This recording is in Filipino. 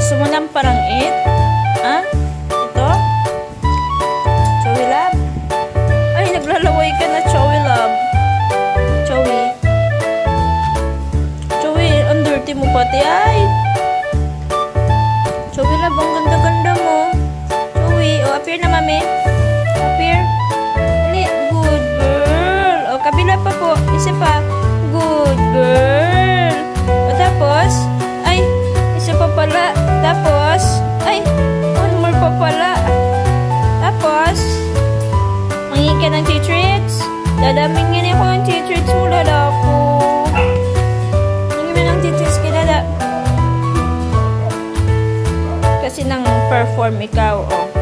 Gusto mo ng parangit? Ha? Ito? Choeylove? Ay, naglalaway ka na, Choeylove. Choey, ang dirty mo pati, ay. Choeylove, ang ganda-ganda mo. Choey, appear na, mami. Appear. Dali, good girl. Kabila pa po. Isa pa. Good girl. Tapos, ay, isa pa pala. Tapos, ay, one more pa pala. Tapos, mangingin ka ng treats. Dadamingin ako ng treats mo, lalako. Mangingin mo ng treats ka, dada. Kasi nang perform ikaw, oh.